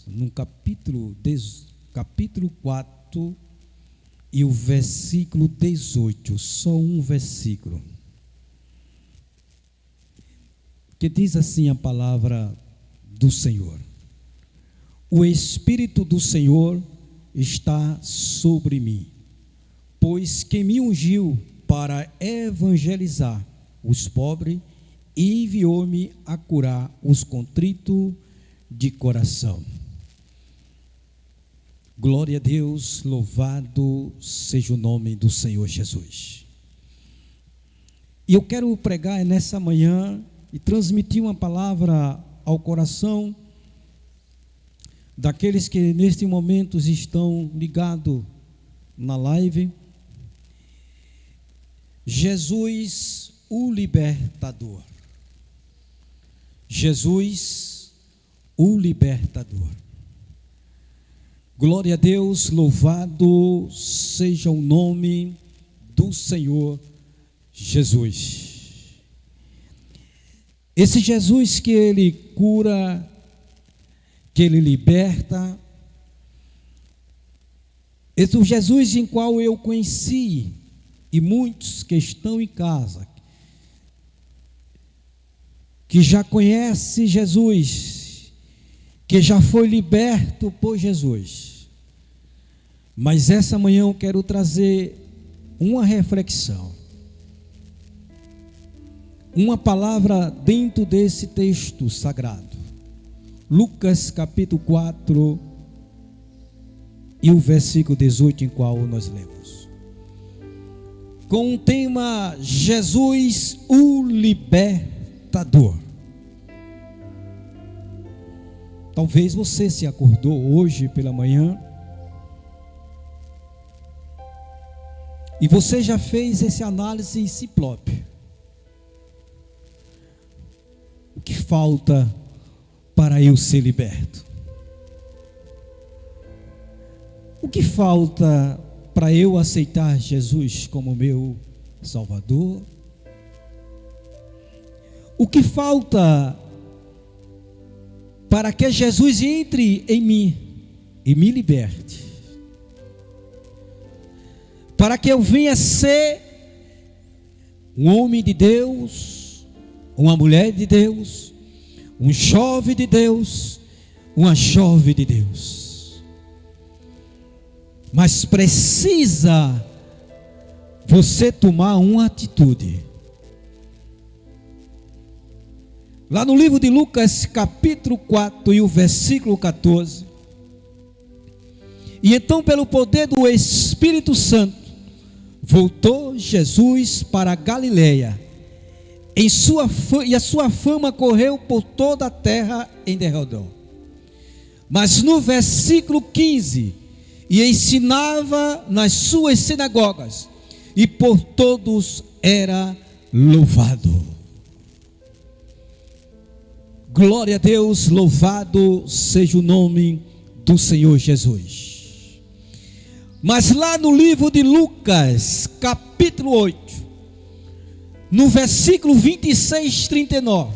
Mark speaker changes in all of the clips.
Speaker 1: no capítulo 4 e o versículo 18, só um versículo, que diz assim a palavra do Senhor: o Espírito do Senhor está sobre mim, pois que me ungiu para evangelizar os pobres e enviou-me a curar os contritos de coração. Glória a Deus, louvado seja o nome do Senhor Jesus. E eu quero pregar nessa manhã e transmitir uma palavra ao coração daqueles que neste momento estão ligados na live. Jesus, o libertador. Jesus, o libertador. Glória a Deus, louvado seja o nome do Senhor Jesus. Esse Jesus que Ele cura, que Ele liberta, esse é o Jesus em qual eu conheci, e muitos que estão em casa, que já conhece Jesus, que já foi liberto por Jesus. Mas essa manhã eu quero trazer uma reflexão, uma palavra dentro desse texto sagrado. Lucas capítulo 4 e o versículo 18, em qual nós lemos, com o tema Jesus, o libertador. Talvez você se acordou hoje pela manhã e você já fez essa análise em si próprio. O que falta para eu ser liberto? O que falta para eu aceitar Jesus como meu Salvador? O que falta para que Jesus entre em mim e me liberte? Para que eu venha ser um homem de Deus, uma mulher de Deus, um jovem de Deus, uma jovem de Deus. Mas precisa você tomar uma atitude. Lá no livro de Lucas, capítulo 4 e o versículo 14. E então, pelo poder do Espírito Santo, voltou Jesus para a Galileia, e a sua fama correu por toda a terra em derredor. Mas no versículo 15, e ensinava nas suas sinagogas, e por todos era louvado. Glória a Deus, louvado seja o nome do Senhor Jesus. Mas lá no livro de Lucas, capítulo 8, no versículo 26, 39,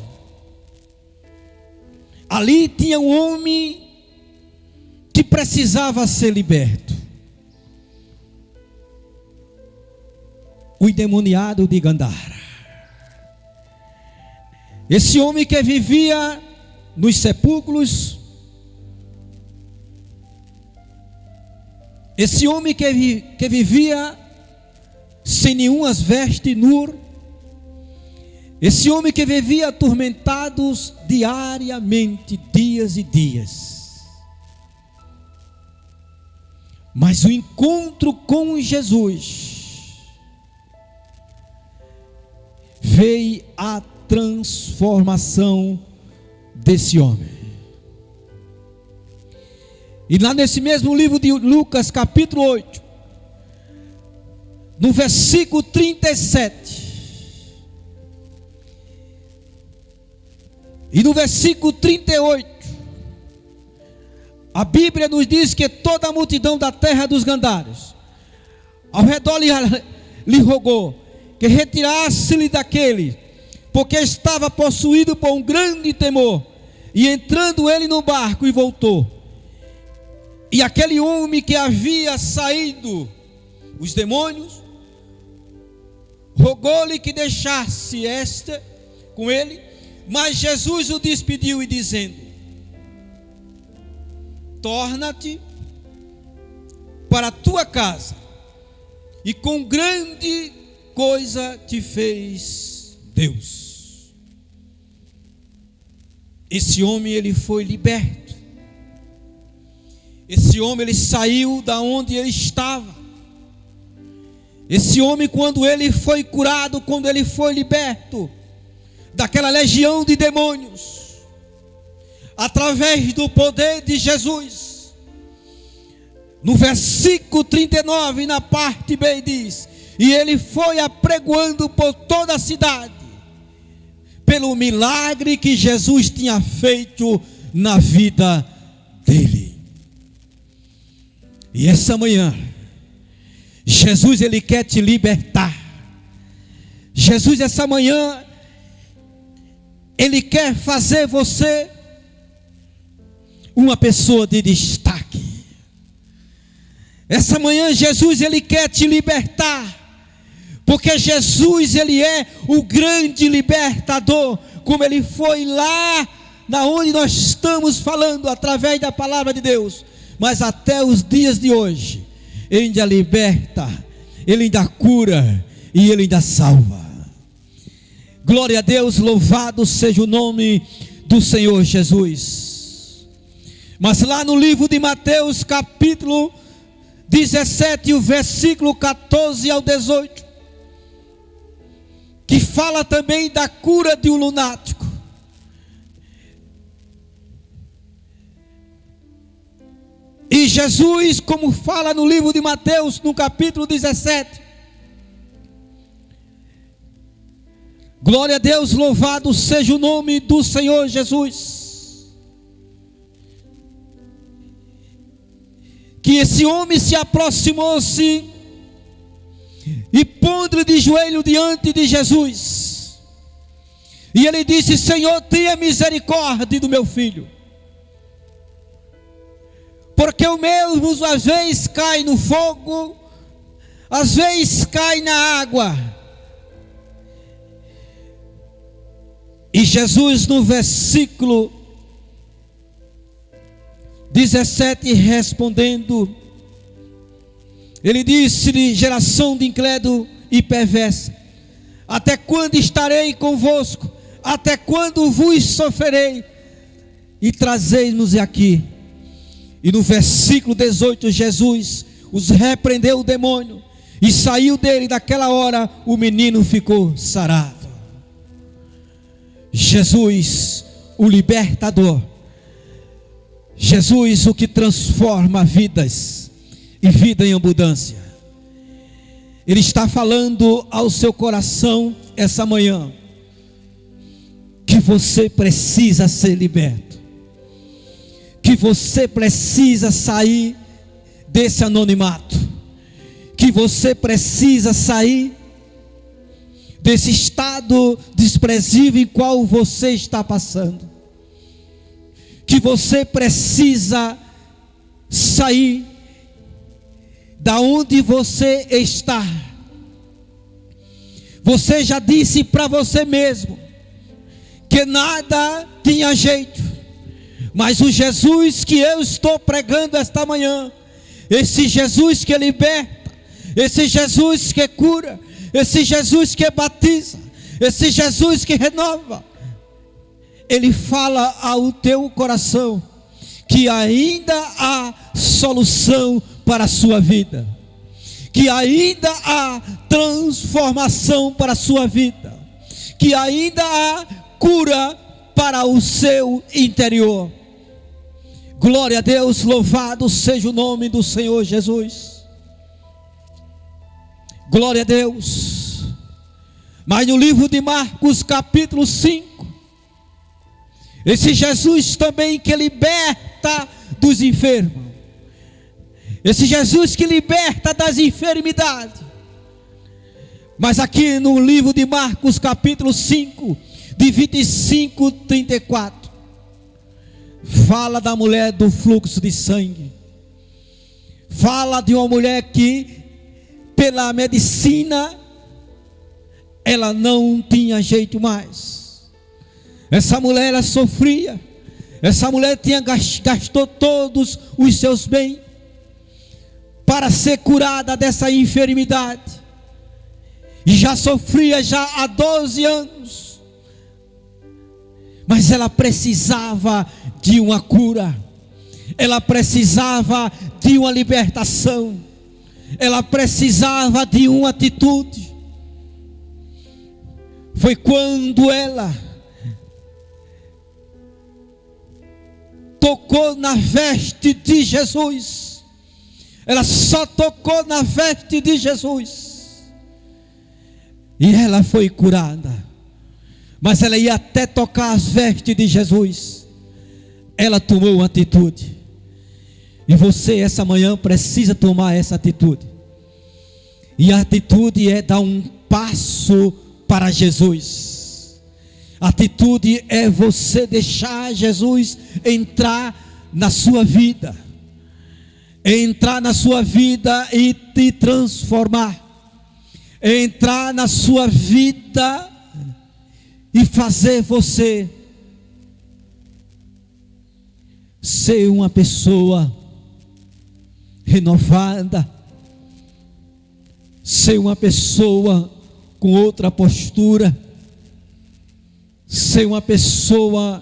Speaker 1: ali tinha um homem que precisava ser liberto. O endemoniado de Gandara. Esse homem que vivia nos sepulcros, esse homem que vivia sem nenhumas vestes, nu, esse homem que vivia atormentados diariamente, dias e dias. Mas o encontro com Jesus veio a transformação desse homem. E lá nesse mesmo livro de Lucas, capítulo 8, no versículo 37, e no versículo 38, a Bíblia nos diz que toda a multidão da terra dos Gandares ao redor lhe rogou que retirasse-lhe daquele, porque estava possuído por um grande temor. E entrando ele no barco e voltou, E aquele homem que havia saído os demônios, rogou-lhe que deixasse esta com ele, mas Jesus o despediu e dizendo: torna-te para a tua casa, e com grande coisa te fez Deus. Esse homem, ele foi liberto. Esse homem, ele saiu da onde ele estava. Esse homem, quando ele foi curado, quando ele foi liberto daquela legião de demônios, através do poder de Jesus, no versículo 39, na parte B, diz: e ele foi apregoando por toda a cidade, pelo milagre que Jesus tinha feito na vida dele. E essa manhã, Jesus, ele quer te libertar. Jesus, essa manhã, ele quer fazer você uma pessoa de destaque. Essa manhã, Jesus, ele quer te libertar, porque Jesus, ele é o grande libertador, como ele foi lá na onde nós estamos falando, através da palavra de Deus. Mas até os dias de hoje, ele ainda liberta, ele ainda cura e ele ainda salva. Glória a Deus, louvado seja o nome do Senhor Jesus. Mas lá no livro de Mateus, capítulo 17, o versículo 14 ao 18, que fala também da cura de um lunático. E Jesus, como fala no livro de Mateus, no capítulo 17, glória a Deus, louvado seja o nome do Senhor Jesus, que esse homem se aproximou-se e pondo-lhe de joelho diante de Jesus, e ele disse: Senhor, tenha misericórdia do meu filho, porque o mesmo às vezes cai no fogo, às vezes cai na água. E Jesus, no versículo 17, respondendo, ele disse-lhe: geração de incrédulo e perversa, até quando estarei convosco? Até quando vos sofrerei? E trazei-nos aqui. E no versículo 18, Jesus os repreendeu o demônio, e saiu dele. Daquela hora o menino ficou sarado. Jesus, o libertador. Jesus, o que transforma vidas, e vida em abundância. Ele está falando ao seu coração essa manhã, que você precisa ser liberto, que você precisa sair desse anonimato, que você precisa sair desse estado desprezível em qual você está passando, que você precisa sair da onde você está. Você já disse para você mesmo que nada tinha jeito, mas o Jesus que eu estou pregando esta manhã, esse Jesus que liberta, esse Jesus que cura, esse Jesus que batiza, esse Jesus que renova, ele fala ao teu coração que ainda há solução para a sua vida, que ainda há transformação para a sua vida, que ainda há cura para o seu interior. Glória a Deus, louvado seja o nome do Senhor Jesus. Glória a Deus. Mas no livro de Marcos, capítulo 5, esse Jesus também que liberta dos enfermos, esse Jesus que liberta das enfermidades. Mas aqui no livro de Marcos, capítulo 5, de 25 a 34, fala da mulher do fluxo de sangue. Fala de uma mulher que, pela medicina, ela não tinha jeito mais. Essa mulher, ela sofria. Essa mulher gastou todos os seus bens para ser curada dessa enfermidade. E já sofria já há 12 anos. Mas ela precisava de uma cura. Ela precisava de uma libertação. Ela precisava de uma atitude. Foi quando ela tocou na veste de Jesus. Ela só tocou na veste de Jesus. E ela foi curada. Mas ela ia até tocar as vestes de Jesus. Ela tomou uma atitude. E você essa manhã precisa tomar essa atitude. E a atitude é dar um passo para Jesus. A atitude é você deixar Jesus entrar na sua vida. Entrar na sua vida e te transformar. Entrar na sua vida e fazer você ser uma pessoa renovada, ser uma pessoa com outra postura, ser uma pessoa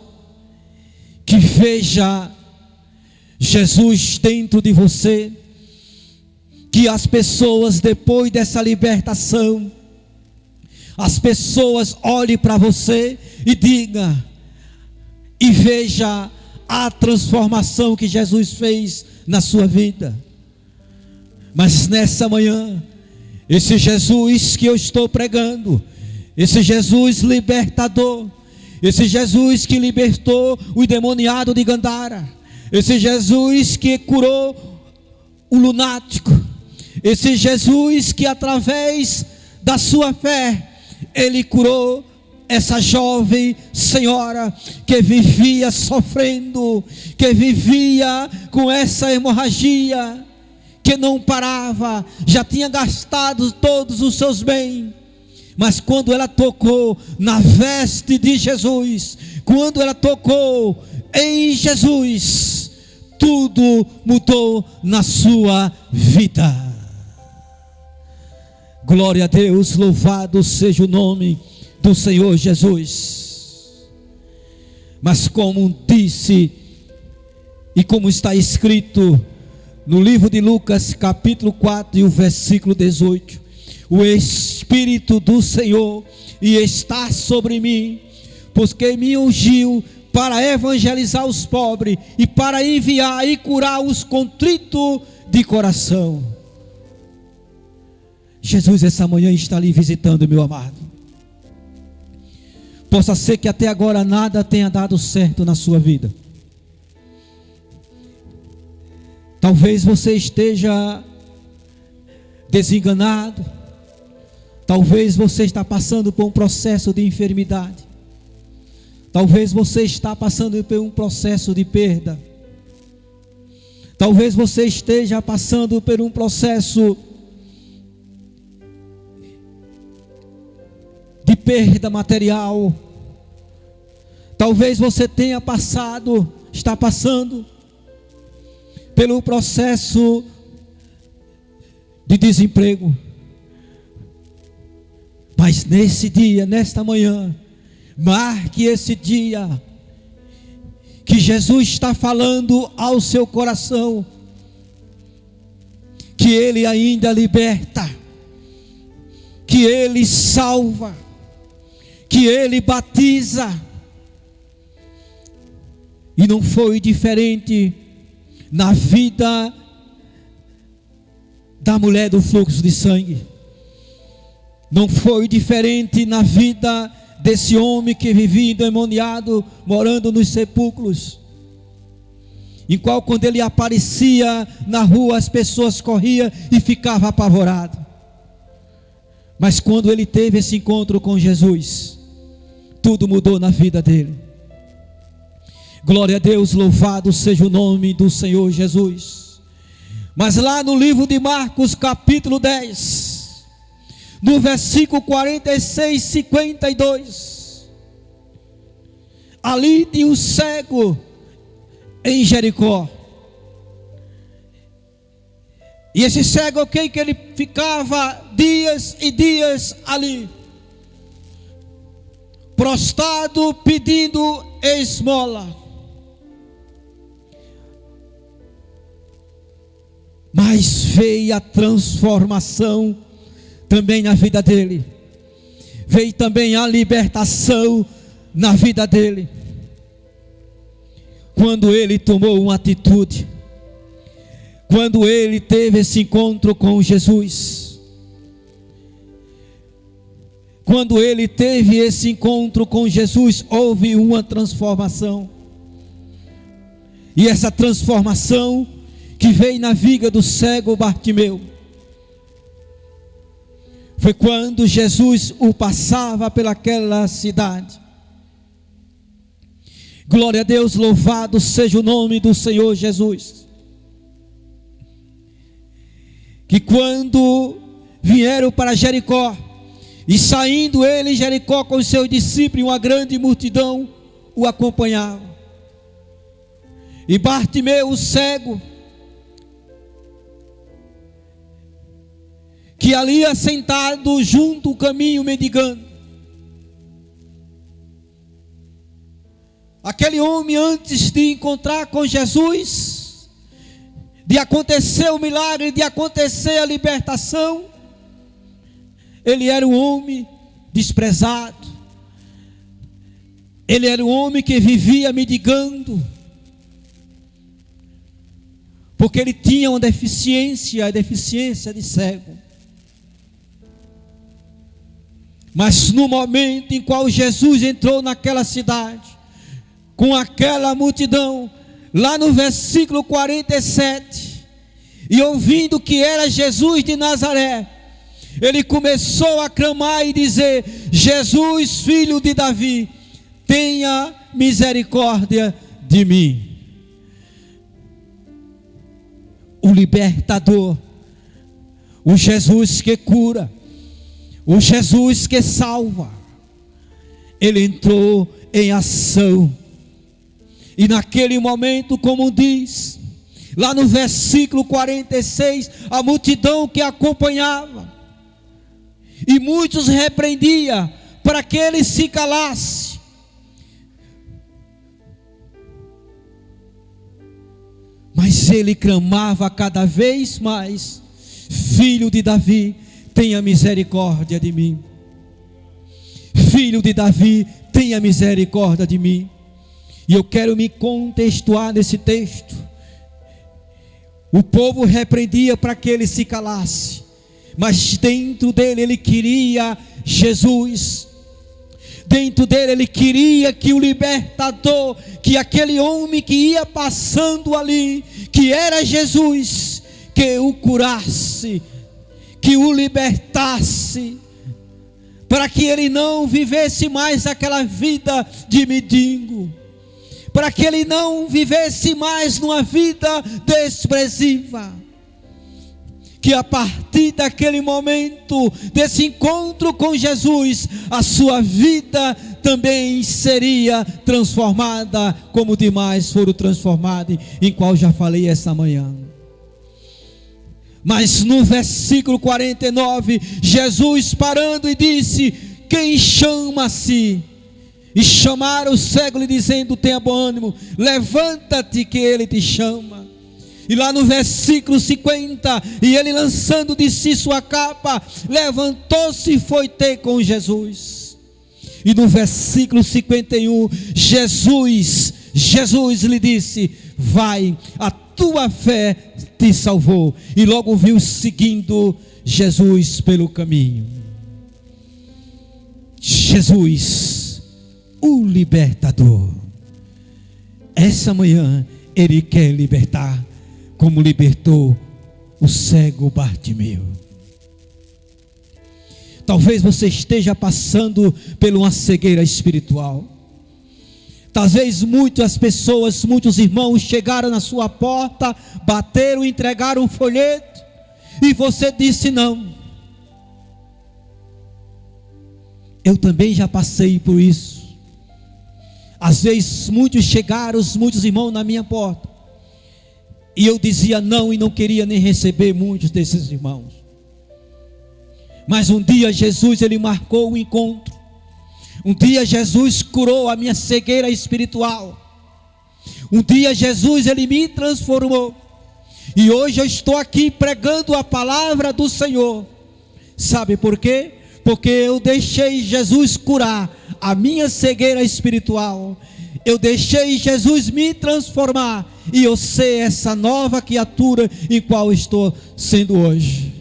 Speaker 1: que veja Jesus dentro de você, que as pessoas depois dessa libertação, as pessoas olhem para você e digam, e veja a transformação que Jesus fez na sua vida. Mas nessa manhã, esse Jesus que eu estou pregando, esse Jesus libertador, esse Jesus que libertou o endemoniado de Gandara, esse Jesus que curou o lunático, esse Jesus que através da sua fé, ele curou essa jovem senhora que vivia sofrendo, que vivia com essa hemorragia, que não parava, já tinha gastado todos os seus bens, mas quando ela tocou na veste de Jesus, quando ela tocou em Jesus, tudo mudou na sua vida. Glória a Deus, louvado seja o nome do Senhor Jesus. Mas como disse e como está escrito no livro de Lucas capítulo 4 e o versículo 18, o Espírito do Senhor está sobre mim, porque me ungiu para evangelizar os pobres e para enviar e curar os contritos de coração. Jesus essa manhã está lhe visitando, meu amado. Possa ser que até agora nada tenha dado certo na sua vida. Talvez você esteja desenganado. Talvez você está passando por um processo de enfermidade. Talvez você está passando por um processo de perda. Talvez você esteja passando por um processo de perda material. Talvez você está passando pelo processo de desemprego. Mas nesse dia, nesta manhã, marque esse dia que Jesus está falando ao seu coração, que Ele ainda liberta, que Ele salva, que Ele batiza. E não foi diferente na vida da mulher do fluxo de sangue. Não foi diferente na vida desse homem que vivia endemoniado, morando nos sepulcros, em qual quando ele aparecia na rua, as pessoas corriam e ficavam apavoradas. Mas quando ele teve esse encontro com Jesus, tudo mudou na vida dele. Glória a Deus, louvado seja o nome do Senhor Jesus. Mas lá no livro de Marcos, capítulo 10, no versículo 46, 52, ali tinha um cego em Jericó. E esse cego, que ele ficava dias e dias ali, prostrado, pedindo esmola. Mas veio a transformação também na vida dele, veio também a libertação na vida dele, quando ele tomou uma atitude, quando ele teve esse encontro com Jesus. Quando ele teve esse encontro com Jesus, houve uma transformação. E essa transformação que veio na vida do cego Bartimeu, foi quando Jesus o passava pelaquela cidade. Glória a Deus, louvado seja o nome do Senhor Jesus. Que quando vieram para Jericó, e saindo ele em Jericó com os seus discípulos, uma grande multidão o acompanhava. E Bartimeu, o cego, que ali assentado junto ao caminho mendigando, aquele homem, antes de encontrar com Jesus, de acontecer o milagre, de acontecer a libertação, ele era um homem desprezado, ele era um homem que vivia mendigando, porque ele tinha uma deficiência, a deficiência de cego. Mas no momento em qual Jesus entrou naquela cidade, com aquela multidão, lá no versículo 47, e ouvindo que era Jesus de Nazaré, ele começou a clamar e dizer: Jesus, filho de Davi, tenha misericórdia de mim. O libertador, o Jesus que cura, o Jesus que salva, ele entrou em ação. E naquele momento, como diz lá no versículo 46, a multidão que acompanhava, e muitos repreendia para que ele se calasse. Mas ele clamava cada vez mais: Filho de Davi, tenha misericórdia de mim. Filho de Davi, tenha misericórdia de mim. E eu quero me contextuar nesse texto. O povo repreendia para que ele se calasse, mas dentro dele ele queria Jesus. Dentro dele ele queria que o libertador, que aquele homem que ia passando ali, que era Jesus, que o curasse, que o libertasse, para que ele não vivesse mais aquela vida de mendigo, para que ele não vivesse mais numa vida desprezível. Que a partir daquele momento, desse encontro com Jesus, a sua vida também seria transformada, como demais foram transformados, em qual já falei esta manhã. Mas no versículo 49, Jesus parando e disse: quem chama-se? E chamaram o cego lhe dizendo: tenha bom ânimo, levanta-te que ele te chama. E lá no versículo 50, e ele lançando de si sua capa, levantou-se e foi ter com Jesus. E no versículo 51, Jesus lhe disse: vai, a tua fé te salvou. E logo viu seguindo Jesus pelo caminho. Jesus, o libertador. Essa manhã ele quer libertar, como libertou o cego Bartimeu. Talvez você esteja passando por uma cegueira espiritual. Talvez muitas pessoas, muitos irmãos chegaram na sua porta, bateram, entregaram um folheto, e você disse não. Eu também já passei por isso. Às vezes muitos chegaram, muitos irmãos na minha porta, e eu dizia não e não queria nem receber muitos desses irmãos. Mas um dia Jesus, ele marcou o encontro. Um dia Jesus curou a minha cegueira espiritual. Um dia Jesus, ele me transformou. E hoje eu estou aqui pregando a palavra do Senhor. Sabe por quê? Porque eu deixei Jesus curar a minha cegueira espiritual. Eu deixei Jesus me transformar. E eu sei essa nova criatura em qual estou sendo hoje.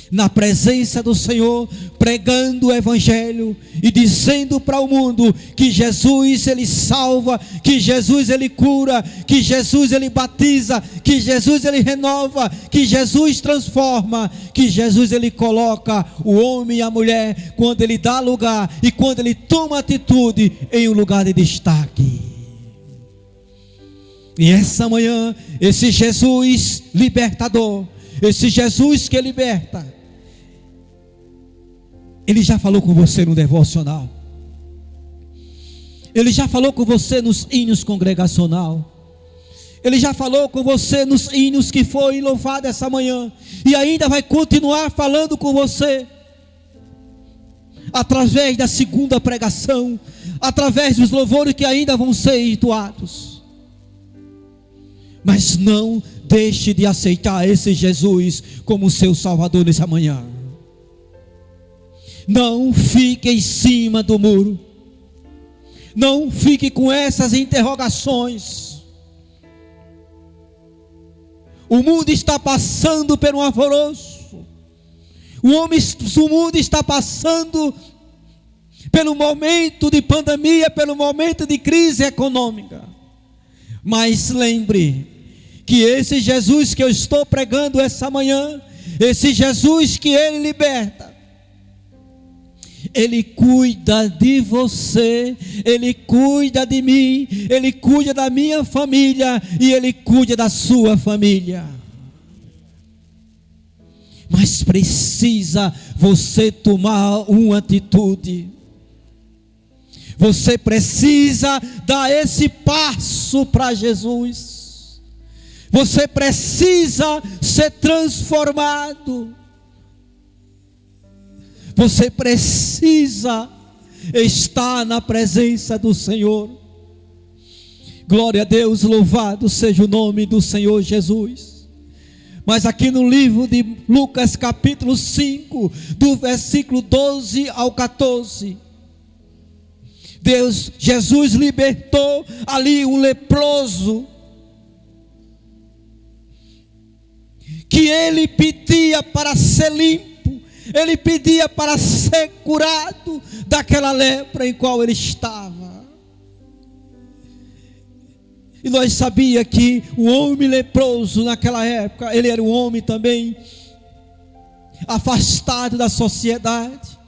Speaker 1: Na presença do Senhor, pregando o Evangelho e dizendo para o mundo que Jesus, ele salva, que Jesus, ele cura, que Jesus, ele batiza, que Jesus, ele renova, que Jesus transforma, que Jesus, ele coloca o homem e a mulher, quando ele dá lugar e quando ele toma atitude, em um lugar de destaque. E essa manhã, esse Jesus libertador, esse Jesus que liberta, ele já falou com você no devocional. Ele já falou com você nos hinos congregacional. Ele já falou com você nos hinos que foi louvado essa manhã. E ainda vai continuar falando com você. Através da segunda pregação. Através dos louvores que ainda vão ser entoados. Mas não deixe de aceitar esse Jesus como seu Salvador nessa manhã. Não fique em cima do muro. Não fique com essas interrogações. O mundo está passando por um alvoroço. O mundo está passando pelo momento de pandemia, pelo momento de crise econômica. Mas lembre que esse Jesus que eu estou pregando essa manhã, esse Jesus que ele liberta, ele cuida de você, ele cuida de mim, ele cuida da minha família e ele cuida da sua família. Mas precisa você tomar uma atitude. Você precisa dar esse passo para Jesus. Você precisa ser transformado. Você precisa estar na presença do Senhor. Glória a Deus, louvado seja o nome do Senhor Jesus. Mas aqui no livro de Lucas capítulo 5, do versículo 12 ao 14, Jesus libertou ali um leproso, que ele pedia para ser limpo. Ele pedia para ser curado daquela lepra em qual ele estava. E nós sabíamos que o homem leproso naquela época, ele era um homem também afastado da sociedade.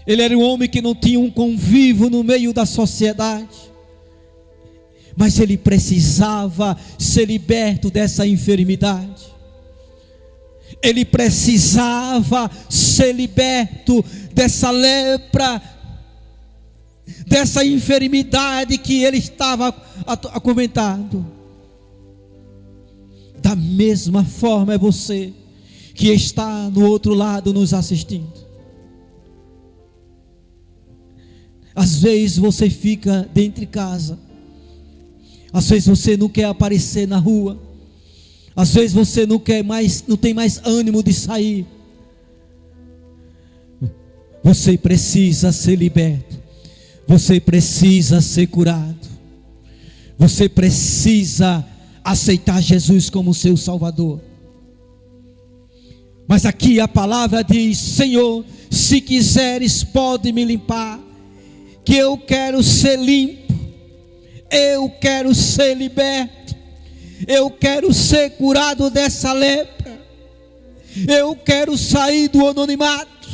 Speaker 1: Ele era um homem que não tinha um convívio no meio da sociedade. Mas ele precisava ser liberto dessa enfermidade. Ele precisava ser liberto dessa lepra, dessa enfermidade que ele estava comentando. Da mesma forma é você que está no outro lado nos assistindo. Às vezes você fica dentro de casa. Às vezes você não quer aparecer na rua. Às vezes você não tem mais ânimo de sair. Você precisa ser liberto. Você precisa ser curado. Você precisa aceitar Jesus como seu Salvador. Mas aqui a palavra diz: Senhor, se quiseres pode me limpar, que eu quero ser limpo. Eu quero ser liberto. Eu quero ser curado dessa lepra. Eu quero sair do anonimato.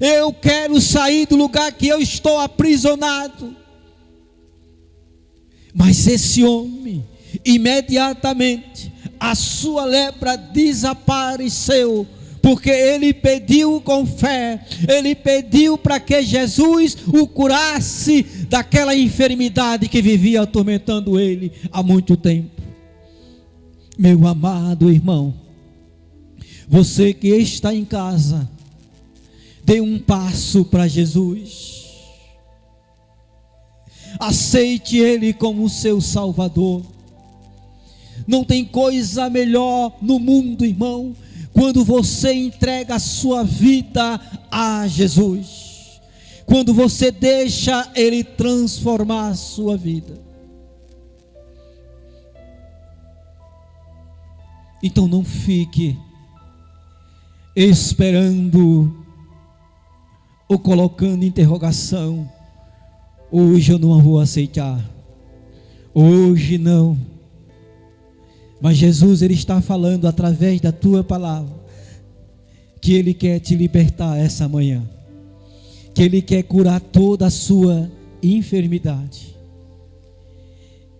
Speaker 1: Eu quero sair do lugar que eu estou aprisionado. Mas esse homem, imediatamente, a sua lepra desapareceu, porque ele pediu com fé, ele pediu para que Jesus o curasse daquela enfermidade que vivia atormentando ele há muito tempo. Meu amado irmão, você que está em casa, dê um passo para Jesus. Aceite Ele como seu Salvador. Não tem coisa melhor no mundo, irmão, quando você entrega a sua vida a Jesus, quando você deixa Ele transformar a sua vida. Então não fique esperando ou colocando interrogação: hoje eu não vou aceitar, hoje não. Mas Jesus, Ele está falando através da tua palavra, que Ele quer te libertar essa manhã, que Ele quer curar toda a sua enfermidade,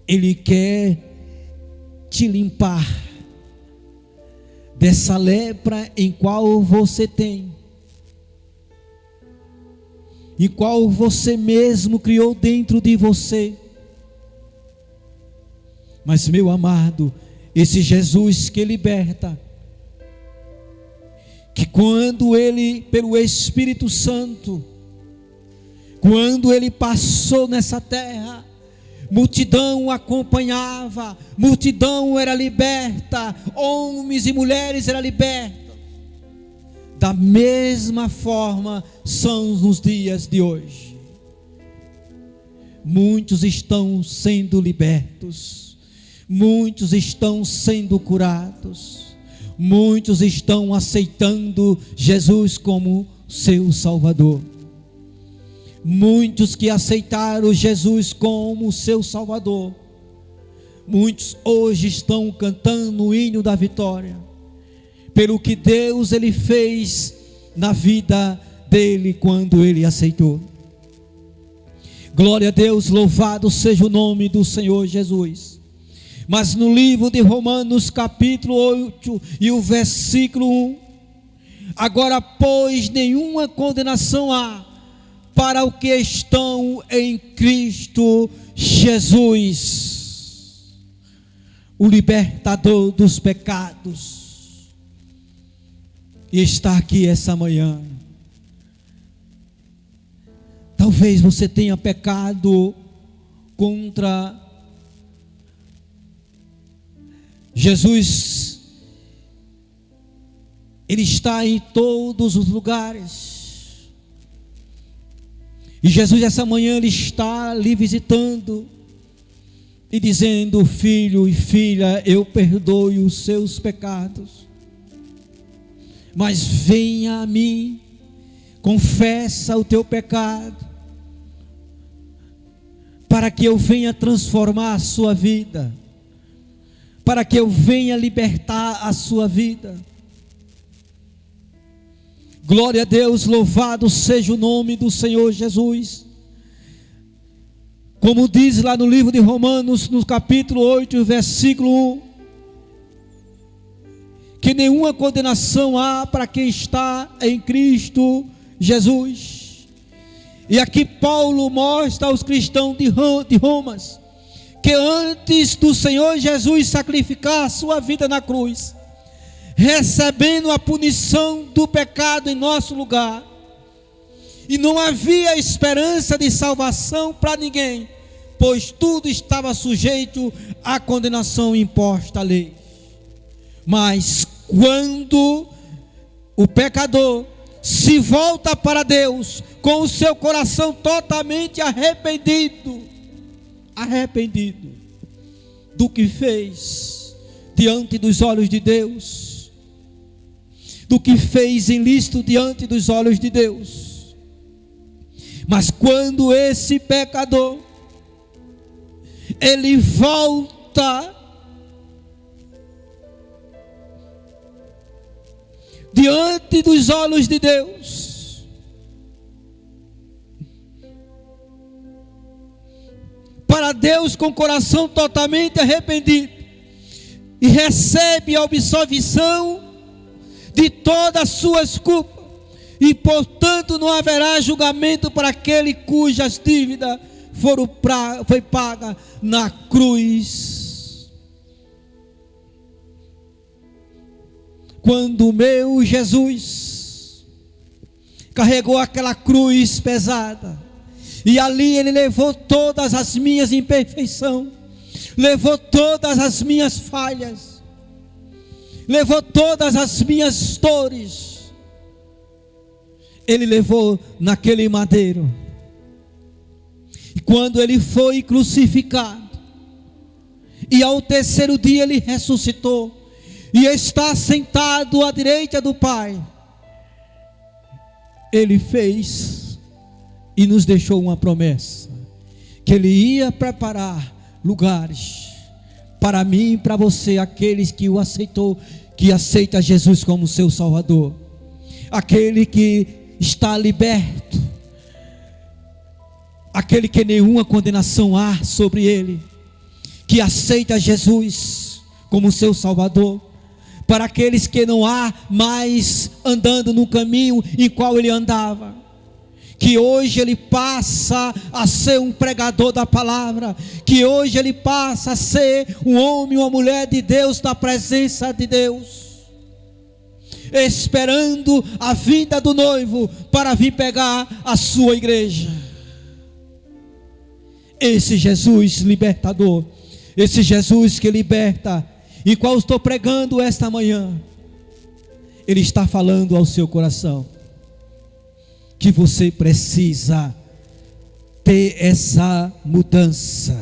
Speaker 1: Ele quer te limpar dessa lepra em qual você tem, em qual você mesmo criou dentro de você. Mas, meu amado, esse Jesus que liberta, que quando Ele, pelo Espírito Santo, quando Ele passou nessa terra, multidão o acompanhava, multidão era liberta, homens e mulheres eram libertos. Da mesma forma são nos dias de hoje. Muitos estão sendo libertos, muitos estão sendo curados, muitos estão aceitando Jesus como seu Salvador. Muitos que aceitaram Jesus como seu Salvador, muitos hoje estão cantando o hino da vitória, pelo que Deus Ele fez na vida dele quando ele aceitou. Glória a Deus, louvado seja o nome do Senhor Jesus. Mas no livro de Romanos capítulo 8 e o versículo 1, agora pois nenhuma condenação há para os que estão em Cristo Jesus, o libertador dos pecados, e está aqui essa manhã. Talvez você tenha pecado contra Jesus. Ele está em todos os lugares. E Jesus essa manhã Ele está lhe visitando e dizendo: filho e filha, eu perdoo os seus pecados, mas venha a mim, confessa o teu pecado, para que eu venha transformar a sua vida, para que eu venha libertar a sua vida. Glória a Deus, louvado seja o nome do Senhor Jesus. Como diz lá no livro de Romanos, no capítulo 8, versículo 1, que nenhuma condenação há para quem está em Cristo Jesus. E aqui Paulo mostra aos cristãos de Roma que antes do Senhor Jesus sacrificar a sua vida na cruz, recebendo a punição do pecado em nosso lugar, e não havia esperança de salvação para ninguém, pois tudo estava sujeito à condenação imposta à lei. Mas quando o pecador se volta para Deus com o seu coração totalmente arrependido do que fez diante dos olhos de Deus, do que fez ilícito diante dos olhos de Deus. Mas quando esse pecador ele volta diante dos olhos de Deus, para Deus com o coração totalmente arrependido e recebe a absolvição de todas as suas culpas, e portanto não haverá julgamento para aquele cujas dívidas foi paga na cruz. Quando o meu Jesus carregou aquela cruz pesada, e ali ele levou todas as minhas imperfeições, levou todas as minhas falhas, levou todas as minhas dores, ele levou naquele madeiro. E quando ele foi crucificado, e ao terceiro dia ele ressuscitou, e está sentado à direita do Pai, ele fez e nos deixou uma promessa, que ele ia preparar lugares para mim e para você, aqueles que o aceitou, que aceita Jesus como seu Salvador, aquele que está liberto, aquele que nenhuma condenação há sobre ele, que aceita Jesus como seu Salvador, para aqueles que não há mais andando no caminho em qual ele andava, que hoje ele passa a ser um pregador da palavra, que hoje ele passa a ser um homem, uma mulher de Deus, da presença de Deus, esperando a vinda do noivo para vir pegar a sua igreja. Esse Jesus libertador, esse Jesus que liberta, e qual estou pregando esta manhã, ele está falando ao seu coração, que você precisa ter essa mudança,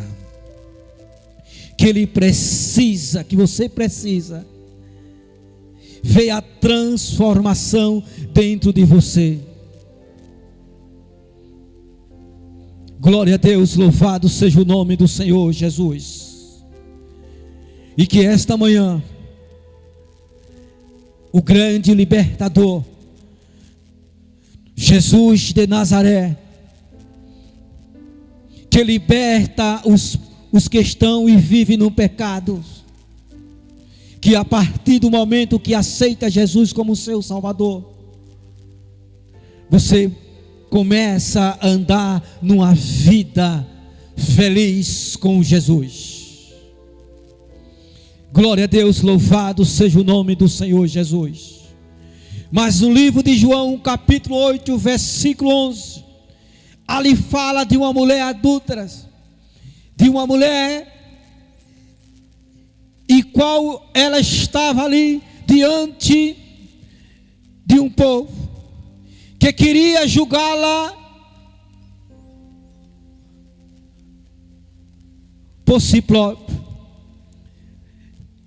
Speaker 1: que ele precisa, que você precisa ver a transformação dentro de você. Glória a Deus, louvado seja o nome do Senhor Jesus. E que esta manhã, o grande libertador, Jesus de Nazaré, que liberta os que estão e vivem no pecado, que a partir do momento que aceita Jesus como seu Salvador, você começa a andar numa vida feliz com Jesus. Glória a Deus, louvado seja o nome do Senhor Jesus. Mas no livro de João, capítulo 8, versículo 11, ali fala de uma mulher adúltera, de uma mulher, e qual ela estava ali diante de um povo que queria julgá-la por si próprio,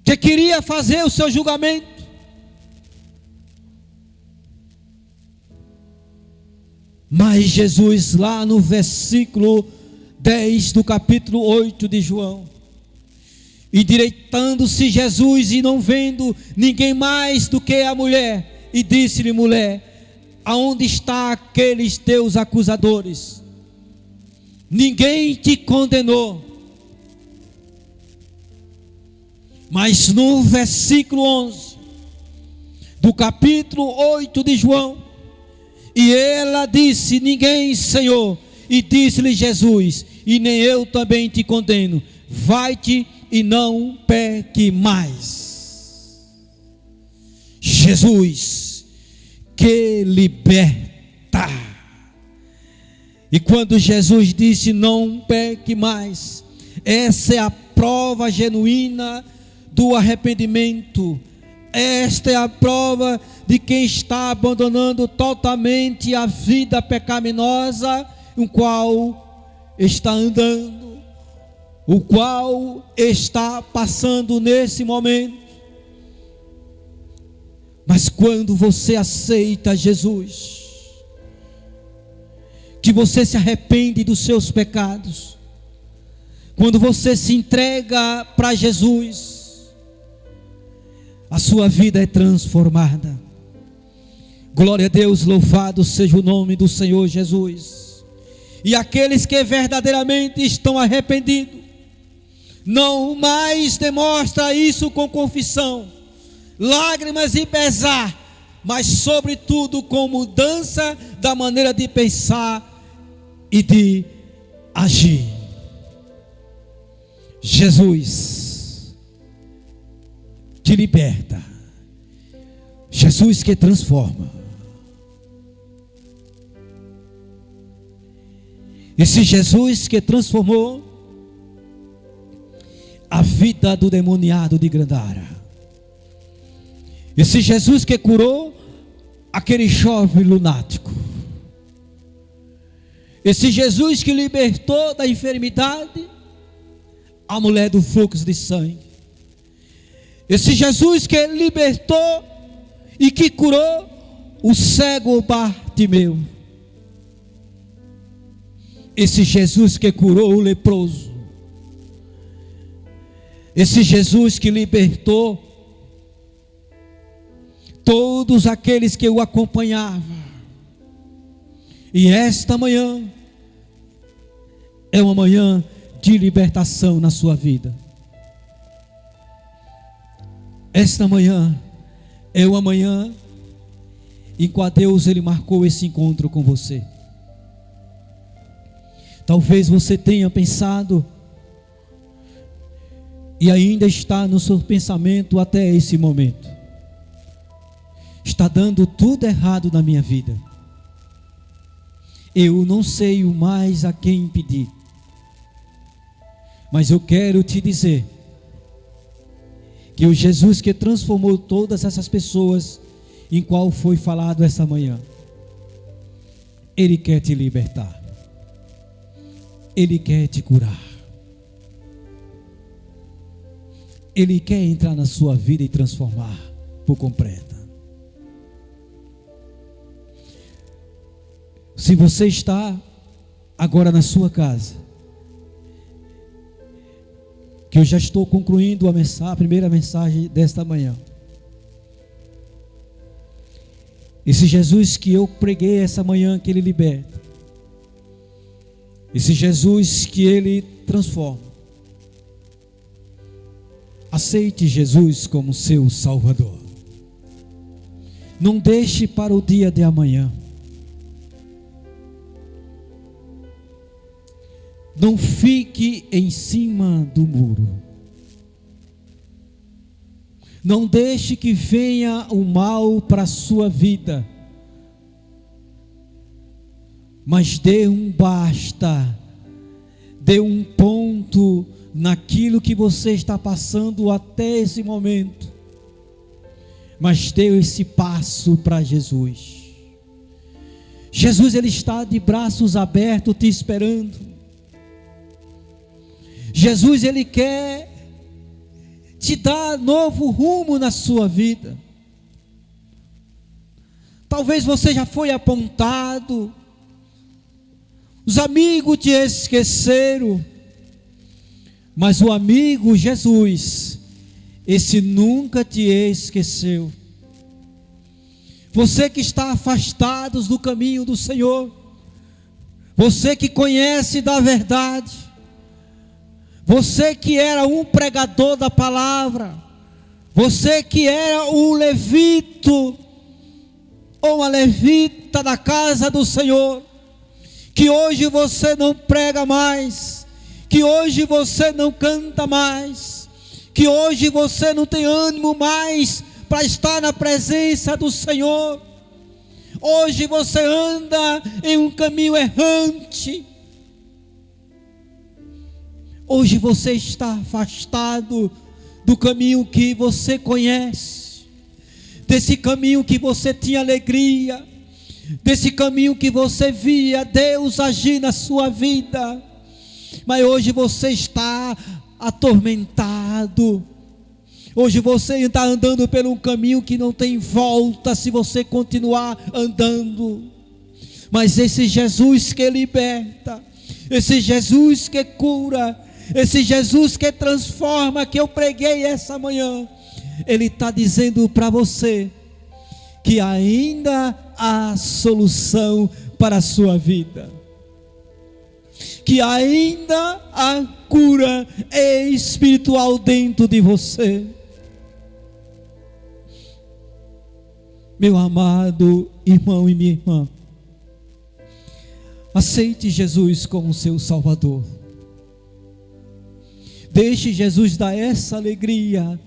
Speaker 1: que queria fazer o seu julgamento. Mas Jesus, lá no versículo 10 do capítulo 8 de João, endireitando-se Jesus e não vendo ninguém mais do que a mulher, e disse-lhe: mulher, aonde está aqueles teus acusadores? Ninguém te condenou? Mas no versículo 11 do capítulo 8 de João, e ela disse: ninguém, Senhor. E disse-lhe Jesus: e nem eu também te condeno, vai-te e não peque mais. Jesus que liberta. E quando Jesus disse: não peque mais, essa é a prova genuína do arrependimento. Esta é a prova de quem está abandonando totalmente a vida pecaminosa, o qual está andando, o qual está passando nesse momento. Mas quando você aceita Jesus, que você se arrepende dos seus pecados, quando você se entrega para Jesus, a sua vida é transformada. Glória a Deus, louvado seja o nome do Senhor Jesus. E aqueles que verdadeiramente estão arrependidos, não mais demonstra isso com confissão, lágrimas e pesar, mas sobretudo com mudança da maneira de pensar e de agir. Jesus te liberta, Jesus que transforma. Esse Jesus que transformou a vida do demoniado de Grandara, esse Jesus que curou aquele jovem lunático, esse Jesus que libertou da enfermidade a mulher do fluxo de sangue, esse Jesus que libertou e que curou o cego Bartimeu, esse Jesus que curou o leproso, esse Jesus que libertou todos aqueles que o acompanhavam. E esta manhã é uma manhã de libertação na sua vida. Esta manhã é uma manhã em que Deus ele marcou esse encontro com você. Talvez você tenha pensado e ainda está no seu pensamento até esse momento: está dando tudo errado na minha vida, eu não sei mais a quem pedir. Mas eu quero te dizer que o Jesus que transformou todas essas pessoas em qual foi falado essa manhã, Ele quer te libertar, Ele quer te curar, Ele quer entrar na sua vida e transformar por completo. Se você está agora na sua casa, que eu já estou concluindo a primeira mensagem desta manhã, esse Jesus que eu preguei essa manhã, que Ele liberta, esse Jesus que Ele transforma, aceite Jesus como seu Salvador. Não deixe para o dia de amanhã. Não fique em cima do muro. Não deixe que venha o mal para a sua vida. Mas dê um basta. Dê um ponto naquilo que você está passando até esse momento. Mas dê esse passo para Jesus. Jesus, Ele está de braços abertos te esperando. Jesus, Ele quer te dar novo rumo na sua vida. Talvez você já foi apontado, os amigos te esqueceram, mas o amigo Jesus, esse nunca te esqueceu. Você que está afastado do caminho do Senhor, você que conhece da verdade, você que era um pregador da palavra, você que era um levito, ou uma levita da casa do Senhor, que hoje você não prega mais, que hoje você não canta mais, que hoje você não tem ânimo mais para estar na presença do Senhor. Hoje você anda em um caminho errante. Hoje você está afastado do caminho que você conhece, desse caminho que você tinha alegria, desse caminho que você via Deus agir na sua vida, mas hoje você está atormentado. Hoje você está andando por um caminho que não tem volta se você continuar andando. Mas esse Jesus que liberta, esse Jesus que cura, esse Jesus que transforma, que eu preguei essa manhã, Ele está dizendo para você que ainda há solução para a sua vida, que ainda há cura espiritual dentro de você. Meu amado irmão e minha irmã, aceite Jesus como seu Salvador. Deixe Jesus dar essa alegria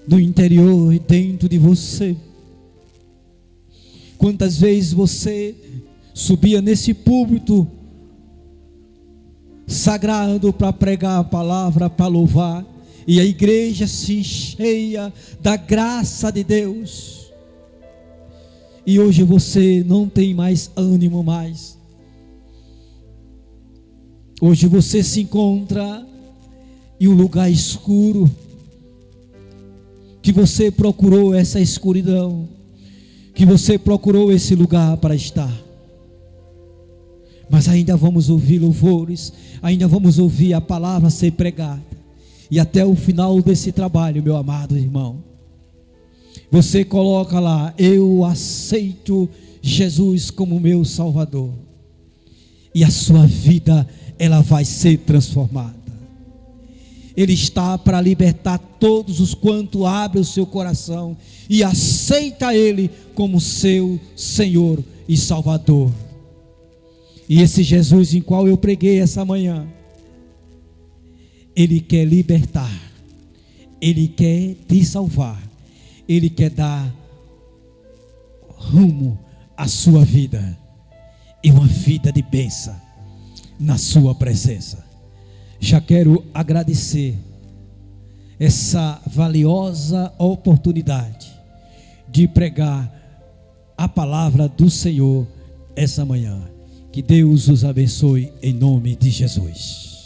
Speaker 1: no interior e dentro de você. Quantas vezes você subia nesse púlpito sagrado para pregar a palavra, para louvar, e a igreja se encheia da graça de Deus, e hoje você não tem mais ânimo mais. Hoje você se encontra em um lugar escuro, que você procurou essa escuridão, que você procurou esse lugar para estar. Mas ainda vamos ouvir louvores, ainda vamos ouvir a palavra ser pregada, e até o final desse trabalho, meu amado irmão, você coloca lá: eu aceito Jesus como meu Salvador, e a sua vida, ela vai ser transformada. Ele está para libertar todos os quanto abre o seu coração e aceita Ele como seu Senhor e Salvador. E esse Jesus em qual eu preguei essa manhã, Ele quer libertar, Ele quer te salvar, Ele quer dar rumo à sua vida, e uma vida de bênção na sua presença. Já quero agradecer essa valiosa oportunidade de pregar a palavra do Senhor essa manhã. Que Deus os abençoe em nome de Jesus.